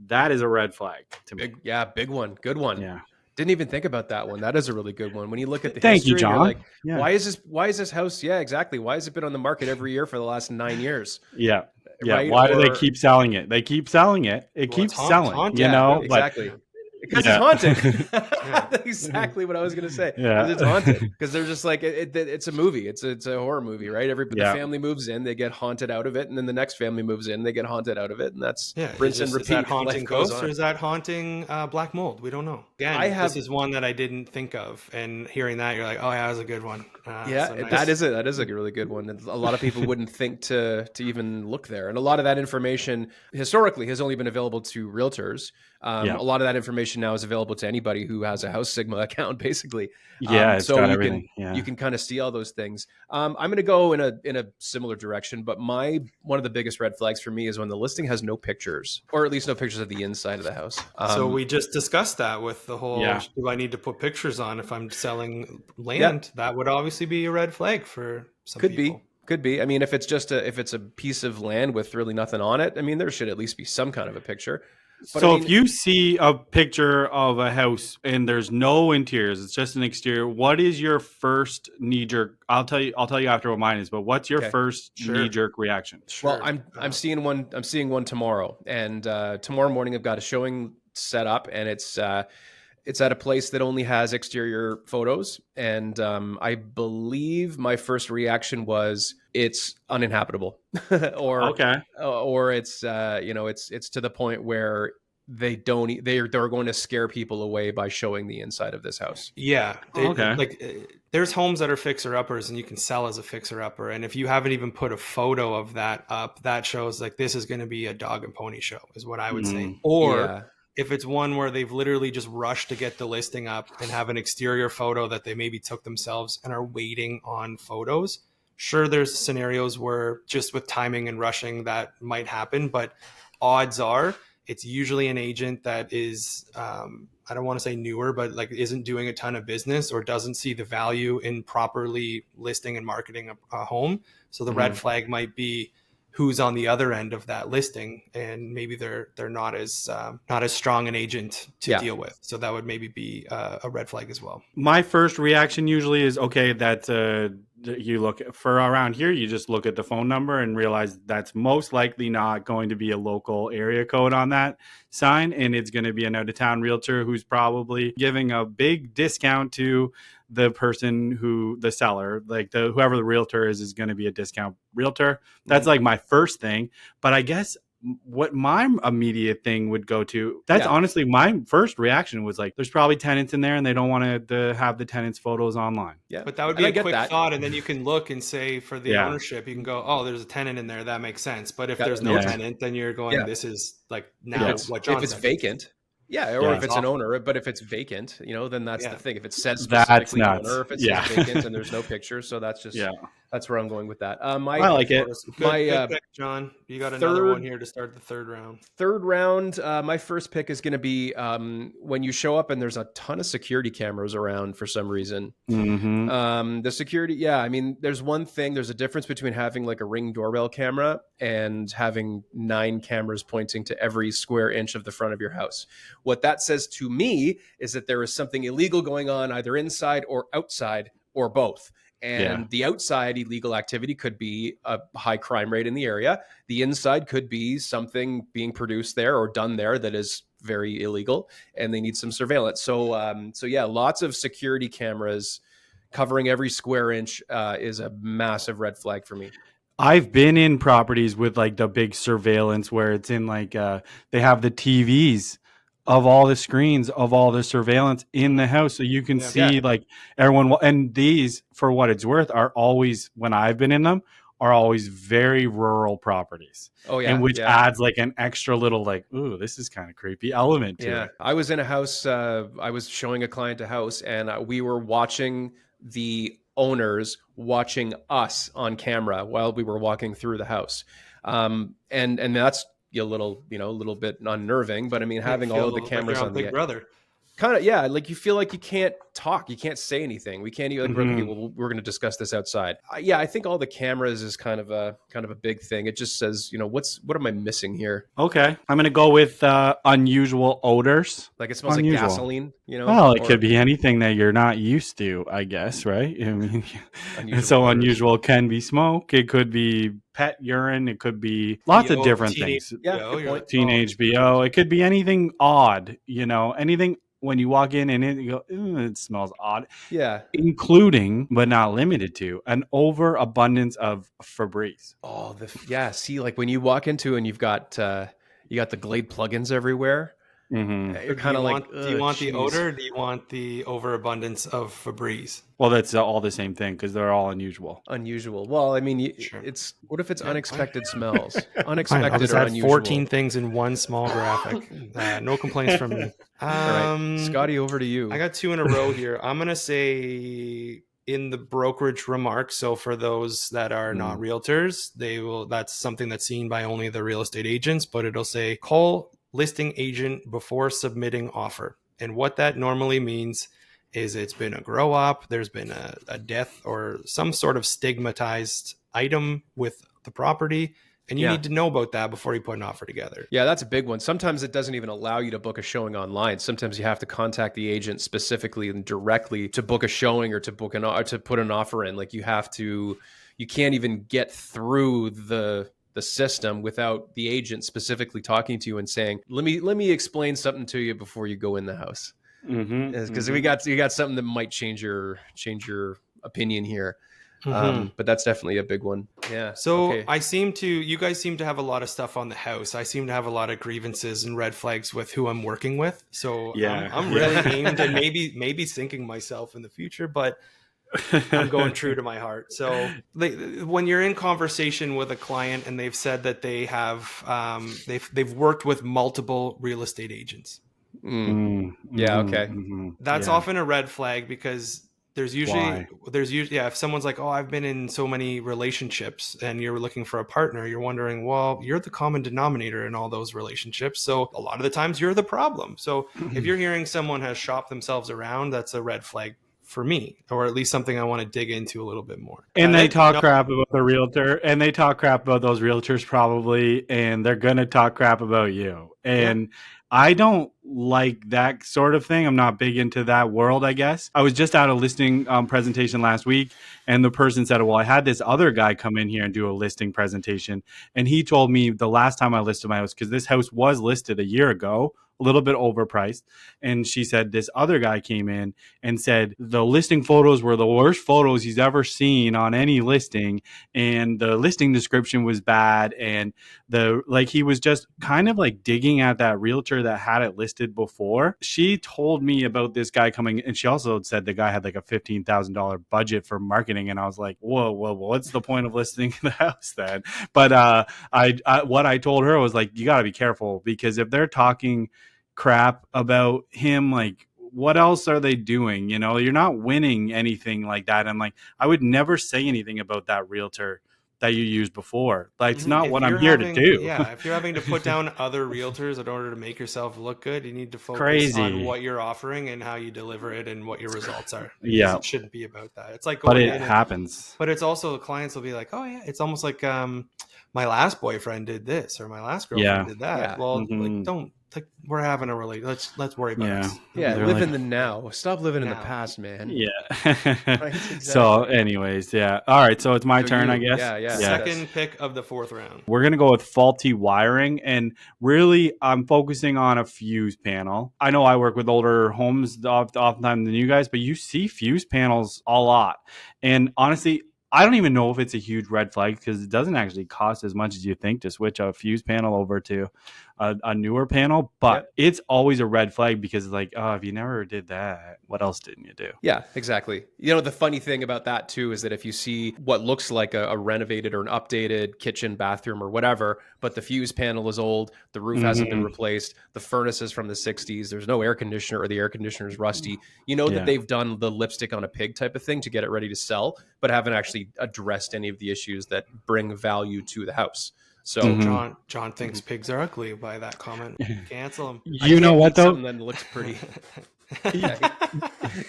that is a red flag to me. Big one. Good one. Yeah. Didn't even think about that one. That is a really good one. When you look at the Thank history, you, John. You're like, why is this house? Yeah, exactly. Why has it been on the market every year for the last 9 years? Yeah. Right? Why do they keep selling it? They keep selling it. It keeps selling, exactly. Because it's haunted. That's exactly what I was going to say. Because it's haunted. Because they're just like, it's a movie. It's a horror movie, right? The family moves in, they get haunted out of it. And then the next family moves in, they get haunted out of it. And that's rinse and repeat. Is that haunting ghosts or is that haunting black mold? We don't know. Again, this is one that I didn't think of. And hearing that, you're like, oh, yeah, that was a good one. That is a really good one. And a lot of people wouldn't think to even look there. And a lot of that information historically has only been available to realtors. A lot of that information now is available to anybody who has a House Sigma account, basically. It's so got you everything. You can kind of see all those things. I'm going to go in a similar direction, but one of the biggest red flags for me is when the listing has no pictures, or at least no pictures of the inside of the house. So we just discussed that with the whole, do I need to put pictures on if I'm selling land? That would obviously be a red flag for some people. Could be. I mean, if it's a piece of land with really nothing on it, I mean, there should at least be some kind of a picture. But so if you see a picture of a house and there's no interiors, it's just an exterior, what is your first knee-jerk? I'll tell you after what mine is, but what's your first knee-jerk reaction? Well, I'm seeing one tomorrow, and tomorrow morning I've got a showing set up, and it's at a place that only has exterior photos, and I believe my first reaction was it's uninhabitable, or it's it's to the point where they're going to scare people away by showing the inside of this house. There's homes that are fixer-uppers and you can sell as a fixer-upper, and if you haven't even put a photo of that up, that shows like this is going to be a dog and pony show, is what I would say. Or if it's one where they've literally just rushed to get the listing up and have an exterior photo that they maybe took themselves and are waiting on photos, sure, there's scenarios where just with timing and rushing that might happen, but odds are it's usually an agent that is, I don't want to say newer, but like isn't doing a ton of business or doesn't see the value in properly listing and marketing a home. So the red flag might be who's on the other end of that listing, and maybe they're not as strong an agent to deal with. So that would maybe be a red flag as well. My first reaction usually is, okay, that you look for around here, you just look at the phone number and realize that's most likely not going to be a local area code on that sign, and it's going to be an out-of-town realtor who's probably giving a big discount to the person the seller, like whoever the realtor is going to be a discount realtor. That's like my first thing. But I guess what my immediate thing would go to, that's honestly my first reaction was like, there's probably tenants in there and they don't want to have the tenants' photos online. Yeah, but that would be a quick thought, and then you can look and say for the ownership, you can go, oh, there's a tenant in there, that makes sense. But if there's no tenant, then you're going, this is like what John if it's said. vacant. Or if it's an owner, but if it's vacant, then that's the thing. If it says specifically owner, if it says vacant and there's no picture, so that's That's where I'm going with that. I like it. Good pick, John. You got another one here to start the third round. Third round, my first pick is going to be when you show up and there's a ton of security cameras around for some reason. Mm-hmm. The security, yeah. I mean, there's a difference between having like a Ring doorbell camera and having 9 cameras pointing to every square inch of the front of your house. What that says to me is that there is something illegal going on either inside or outside or both. And the outside illegal activity could be a high crime rate in the area. The inside could be something being produced there or done there that is very illegal, and they need some surveillance. So yeah, lots of security cameras covering every square inch is a massive red flag for me. I've been in properties with like the big surveillance where it's in like they have the TVs of all the screens of all the surveillance in the house, so you can see like everyone. And these, for what it's worth, are always, when I've been in them, are always very rural properties. Oh yeah, and which adds like an extra little like, ooh, this is kind of creepy element to it. I was in a house. I was showing a client a house, and we were watching the owners watching us on camera while we were walking through the house, and that's a little bit unnerving, but I mean, having all of the cameras on Big Brother, kind of, like you feel like you can't talk, you can't say anything. We can't even we're going to discuss this outside. I think all the cameras is kind of a big thing. It just says, what am I missing here? Okay, I'm going to go with unusual odors. Like it smells like gasoline. Well, it could be anything that you're not used to, I guess, right? I mean, unusual can be smoke. It could be pet urine. It could be lots of different things. Teenage BO. It could be anything odd. Anything. When you walk in and you go, it smells odd. Yeah. Including, but not limited to, an overabundance of Febreze. Oh, see, like when you walk into and you've got the Glade plugins everywhere. Mm-hmm. You're kind of like, do you want the odor? Or do you want the overabundance of Febreze? Well, that's all the same thing because they're all unusual. Well, I mean, it's what if it's unexpected smells? Unexpected or unusual. 14 things in one small graphic. No complaints from me. All right. Scotty, over to you. I got 2 in a row here. I'm gonna say in the brokerage remarks. So for those that are not realtors, that's something that's seen by only the real estate agents. But it'll say call listing agent before submitting offer. And what that normally means is it's been a grow up, there's been a death or some sort of stigmatized item with the property, and you need to know about that before you put an offer together. Yeah, that's a big one. Sometimes it doesn't even allow you to book a showing online. Sometimes you have to contact the agent specifically and directly to book a showing or to put an offer in. Like you can't even get through the system without the agent specifically talking to you and saying, let me explain something to you before you go in the house. Because we got something that might change your opinion here. But that's definitely a big one. Yeah. So you guys seem to have a lot of stuff on the house. I seem to have a lot of grievances and red flags with who I'm working with. So I'm really aimed at maybe sinking myself in the future, but I'm going true to my heart. So when you're in conversation with a client and they've said that they have they've worked with multiple real estate agents. That's often a red flag because there's usually if someone's like, oh, I've been in so many relationships and you're looking for a partner, you're wondering, well, you're the common denominator in all those relationships. So a lot of the times you're the problem. So if you're hearing someone has shopped themselves around, that's a red flag for me, or at least something I want to dig into a little bit more. And they talk crap about the realtor, and they talk crap about those realtors probably, and they're going to talk crap about you. And I don't like that sort of thing. I'm not big into that world, I guess. I was just at a listing presentation last week, and the person said, well, I had this other guy come in here and do a listing presentation. And he told me the last time I listed my house, because this house was listed a year ago, a little bit overpriced. And she said this other guy came in and said the listing photos were the worst photos he's ever seen on any listing. And the listing description was bad. And he was just kind of like digging at that realtor that had it listed before. She told me about this guy coming, and she also said the guy had like a $15,000 budget for marketing. And I was like, whoa, what's the point of listing the house then? But what I told her was like, you got to be careful, because if they're talking crap about him, like what else are they doing? You know, you're not winning anything like that. And like, I would never say anything about that realtor that you used before. Like, it's not If what you're I'm here having- to do. Yeah, if you're having to put down other realtors in order to make yourself look good, you need to focus Crazy. on what you're offering and how you deliver it and what your results are. Because Yeah. it shouldn't be about that. It's like But going it in happens. but it's also the clients will be like, oh yeah, it's almost like my last boyfriend did this or my last girlfriend did that. Yeah. Well, Mhm. like don't like we're having a let's worry about Yeah. us. Yeah, They're live like- in the now. Stop living in the Now. past, man. Yeah. Right, So exactly. anyways, yeah. All right. So it's my So turn, you- I guess. yeah. Second pick of the 4th round. We're going to go with faulty wiring. And really, I'm focusing on a fuse panel. I know I work with older homes oftentimes than you guys, but you see fuse panels a lot. And honestly, I don't even know if it's a huge red flag because it doesn't actually cost as much as you think to switch a fuse panel over to a newer panel. But it's always a red flag because it's like, oh, if you never did that, what else didn't you do? Yeah, exactly. You know, the funny thing about that too is that if you see what looks like a renovated or an updated kitchen, bathroom, or whatever, but the fuse panel is old, the roof hasn't been replaced, the furnace is from the 60s, there's no air conditioner or the air conditioner is rusty, you know that they've done the lipstick on a pig type of thing to get it ready to sell, but haven't actually addressed any of the issues that bring value to the house. So John thinks pigs are ugly by that comment. Cancel him. You know what, though? Something that looks pretty.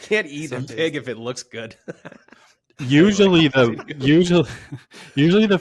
Can't eat a pig if it looks good. Usually the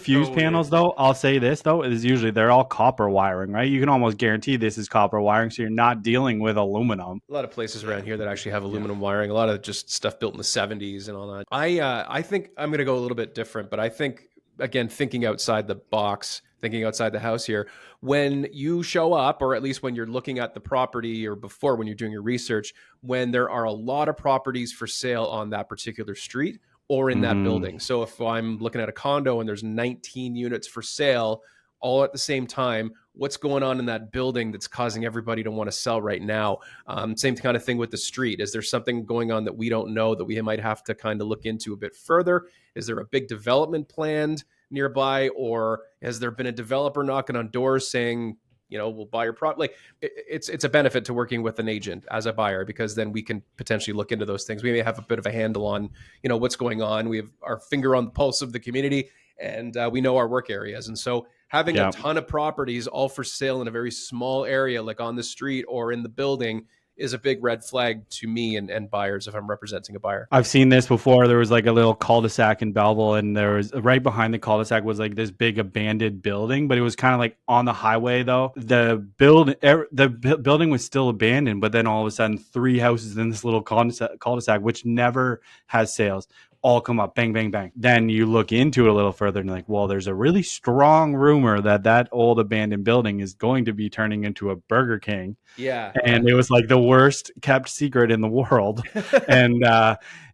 fuse So panels though, I'll say this though, is usually they're all copper wiring, right? You can almost guarantee this is copper wiring, so you're not dealing with aluminum. A lot of places around here that actually have aluminum wiring, a lot of just stuff built in the 70s and all that. I think I'm going to go a little bit different, but I think, again, thinking outside the box, thinking outside the house here, when you show up, or at least when you're looking at the property or before when you're doing your research, when there are a lot of properties for sale on that particular street or in that building. So if I'm looking at a condo and there's 19 units for sale all at the same time, what's going on in that building that's causing everybody to want to sell right now? Same kind of thing with the street. Is there something going on that we don't know that we might have to kind of look into a bit further? Is there a big development planned nearby, or has there been a developer knocking on doors saying, you know, we'll buy your product? Like it's a benefit to working with an agent as a buyer, because then we can potentially look into those things. We may have a bit of a handle on, you know, what's going on. We have our finger on the pulse of the community, and we know our work areas. And so having a ton of properties all for sale in a very small area, like on the street or in the building, is a big red flag to me and buyers if I'm representing a buyer. I've seen this before. There was like a little cul-de-sac in Belleville, and there was right behind the cul-de-sac was like this big abandoned building, but it was kind of like on the highway though. The building was still abandoned, but then all of a sudden 3 houses in this little cul-de-sac, which never has sales, all come up, bang, bang, bang. Then you look into it a little further and like, well, there's a really strong rumor that old abandoned building is going to be turning into a Burger King. Yeah. And it was like the worst kept secret in the world.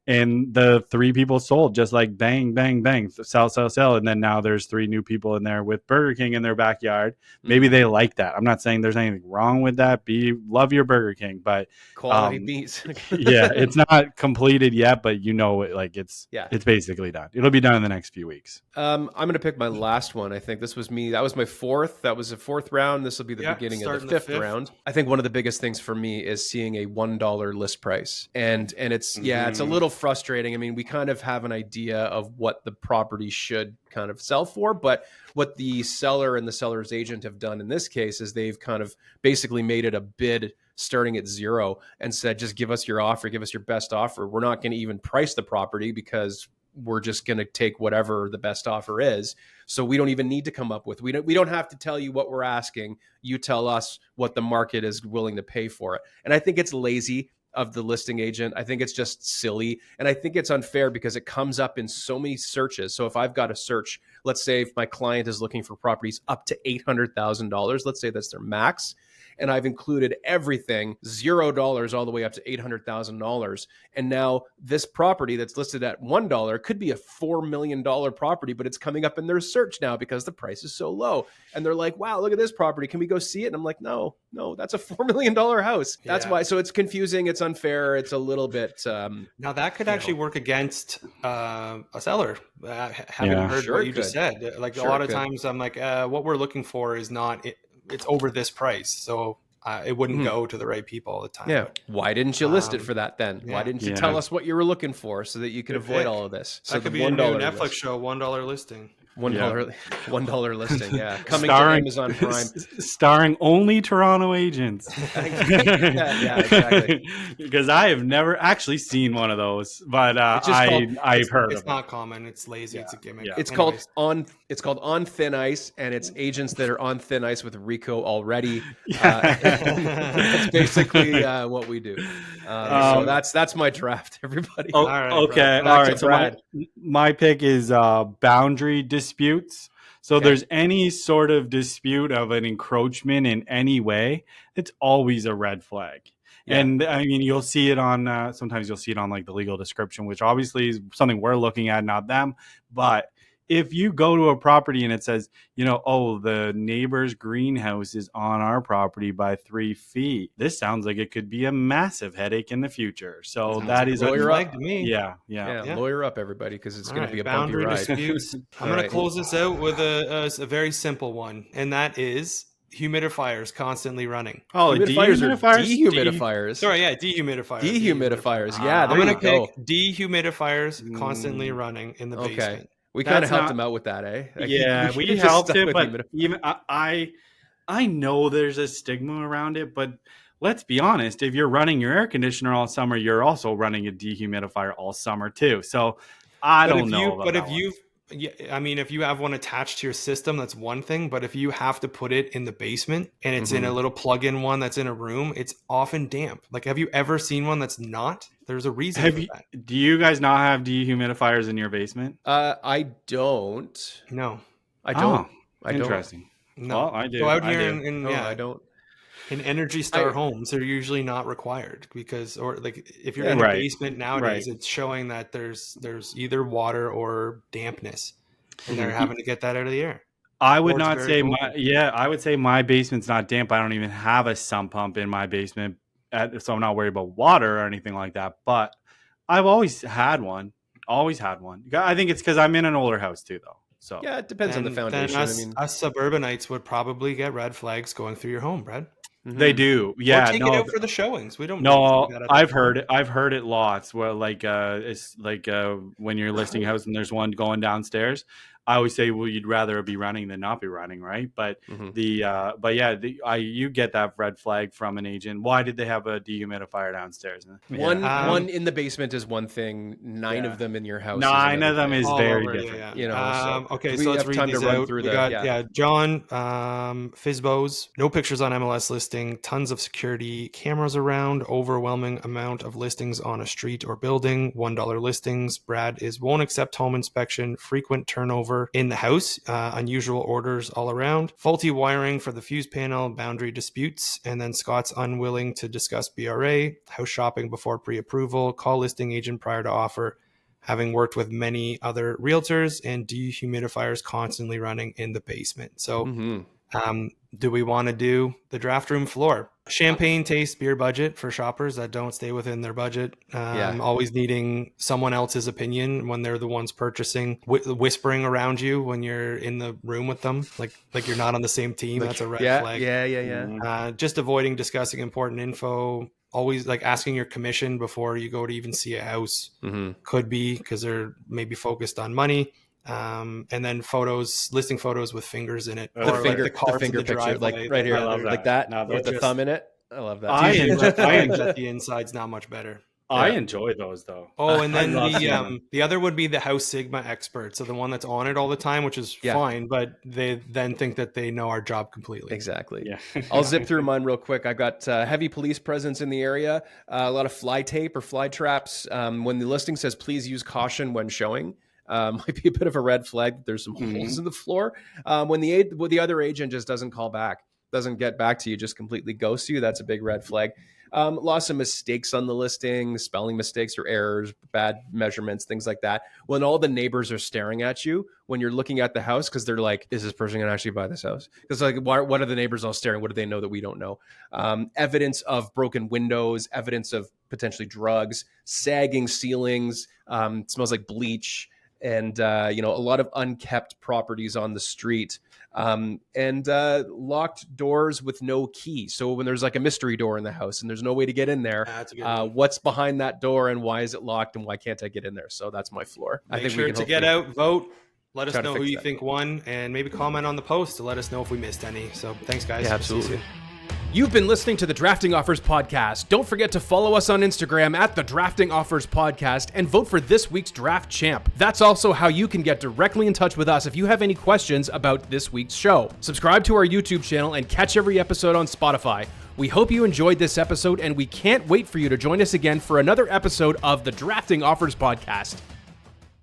And the 3 people sold just like bang, bang, bang, sell. And then now there's 3 new people in there with Burger King in their backyard. Maybe they like that. I'm not saying there's anything wrong with that. Love your Burger King, but Quality beats. yeah, it's not completed yet, but you know, it's basically done. It'll be done in the next few weeks. I'm going to pick my last one. I think this was me. That was my 4th. That was the 4th round. This will be the beginning of the 5th round. I think one of the biggest things for me is seeing a $1 list price. And it's, it's a little frustrating. I mean, we kind of have an idea of what the property should kind of sell for, but what the seller and the seller's agent have done in this case is they've kind of basically made it a bid starting at 0 and said, just give us your offer, give us your best offer. We're not going to even price the property because we're just going to take whatever the best offer is. So we don't even need to come up with, we don't have to tell you what we're asking. You tell us what the market is willing to pay for it. And I think it's lazy of the listing agent. I think it's just silly. And I think it's unfair because it comes up in so many searches. So if I've got a search, let's say if my client is looking for properties up to $800,000, let's say that's their max, and I've included everything, $0 all the way up to $800,000. And now this property that's listed at $1 could be a $4 million property, but it's coming up in their search now because the price is so low. And they're like, wow, look at this property. Can we go see it? And I'm like, no, that's a $4 million house. That's why. So it's confusing. It's unfair. It's a little bit. Now that could actually work against a seller. Having heard what you just said, like a lot of times I'm like, what we're looking for is not, it's over this price. So it wouldn't go to the right people all the time. Yeah. Why didn't you list it for that then? yeah. Why didn't you tell us what you were looking for so that you could avoid all of this? So that could be a new Netflix show, $1 listing. $1 listing, yeah. Coming Starring, to Amazon Prime. Starring only Toronto agents. Yeah, exactly. Because I have never actually seen one of those, but I've heard of it. It's not common. It's lazy. It's a gimmick. Yeah. It's called On Thin Ice, and it's agents that are on thin ice with Rico already. That's basically what we do. So that's my draft, everybody. Oh, right, okay. All right. So my pick is boundary disputes. So there's any sort of dispute of an encroachment in any way, it's always a red flag. Yeah. And I mean, you'll see it on sometimes you'll see it on like the legal description, which obviously is something we're looking at, not them. But if you go to a property and it says, the neighbor's greenhouse is on our property by 3 feet, this sounds like it could be a massive headache in the future. So that is a flag to me. Yeah. Lawyer up, everybody, because it's going to be a bumpy boundary ride. disputes. I'm going to close this out with a very simple one, and that is humidifiers constantly running. Oh, dehumidifiers. Sorry, dehumidifiers. Dehumidifiers. Yeah, I'm going to pick dehumidifiers constantly running in the basement. We kind of helped him out with that, eh? Yeah, we helped him, but even I know there's a stigma around it, but let's be honest, if you're running your air conditioner all summer, you're also running a dehumidifier all summer too. So I don't know. But if you have one attached to your system, that's one thing. But if you have to put it in the basement and it's in a little plug-in one that's in a room, it's often damp. Like, have you ever seen one that's not? There's a reason for that. Do you guys not have dehumidifiers in your basement? I don't. No. I don't. Interesting. No. Well, I do. Go out I here do. I don't. In Energy Star homes, they're usually not required because, or like if you're in a basement nowadays, it's showing that there's either water or dampness, and they're having to get that out of the air. I would not say I would say my basement's not damp. I don't even have a sump pump in my basement, so I'm not worried about water or anything like that. But I've always had one. I think it's because I'm in an older house too, though. So yeah, it depends on the foundation. Us suburbanites would probably get red flags going through your home, Brad. They do, yeah. Or take it out for the showings. We don't. No, I've heard it lots. Where it's like when you're listing a house and there's one going downstairs. I always say, well, you'd rather be running than not be running, right? But you get that red flag from an agent. Why did they have a dehumidifier downstairs? One in the basement is one thing. 9 of them in your house. 9 of them is very Yeah. different. Okay, so let's read these out. We got John, Fizbos, no pictures on MLS listing, tons of security cameras around, overwhelming amount of listings on a street or building, $1 listings. Brad won't accept home inspection, frequent turnover in the house, unusual orders all around, faulty wiring for the fuse panel, boundary disputes, and then Scott's unwilling to discuss BRA, house shopping before pre-approval, call listing agent prior to offer, having worked with many other realtors, and dehumidifiers constantly running in the basement. So do we want to do the draft room floor? Champagne taste beer budget for shoppers that don't stay within their budget. Always needing someone else's opinion when they're the ones purchasing, whispering around you when you're in the room with them, like you're not on the same team. That's a red flag. Yeah. Just avoiding discussing important info. Always like asking your commission before you go to even see a house. Could be because they're maybe focused on money. And then listing photos with fingers in it. The finger picture, like right here, like that, with the thumb in it. I love that. I enjoy that the inside's not much better. I enjoy those though. Oh, and then the other would be the House Sigma expert. So the one that's on it all the time, which is fine, but they then think that they know our job completely. Exactly. Yeah. I'll zip through mine real quick. I got heavy police presence in the area, a lot of fly tape or fly traps. When the listing says, please use caution when showing. Might be a bit of a red flag. There's some holes in the floor. When the other agent just doesn't call back, doesn't get back to you, just completely ghosts you, that's a big red flag. Lots of mistakes on the listing, spelling mistakes or errors, bad measurements, things like that. When all the neighbors are staring at you when you're looking at the house because they're like, is this person going to actually buy this house? Because like, what are the neighbors all staring? What do they know that we don't know? Evidence of broken windows, evidence of potentially drugs, sagging ceilings, smells like bleach. and a lot of unkept properties on the street, and locked doors with no key. So when there's like a mystery door in the house and there's no way to get in there, what's behind that door and why is it locked and why can't I get in there? So that's my floor. I think sure we can to get out, vote. Let us know who you think won, and maybe comment on the post to let us know if we missed any. So thanks, guys. Yeah, absolutely. You've been listening to the Drafting Offers Podcast. Don't forget to follow us on Instagram at the Drafting Offers Podcast and vote for this week's Draft Champ. That's also how you can get directly in touch with us if you have any questions about this week's show. Subscribe to our YouTube channel and catch every episode on Spotify. We hope you enjoyed this episode, and we can't wait for you to join us again for another episode of the Drafting Offers Podcast.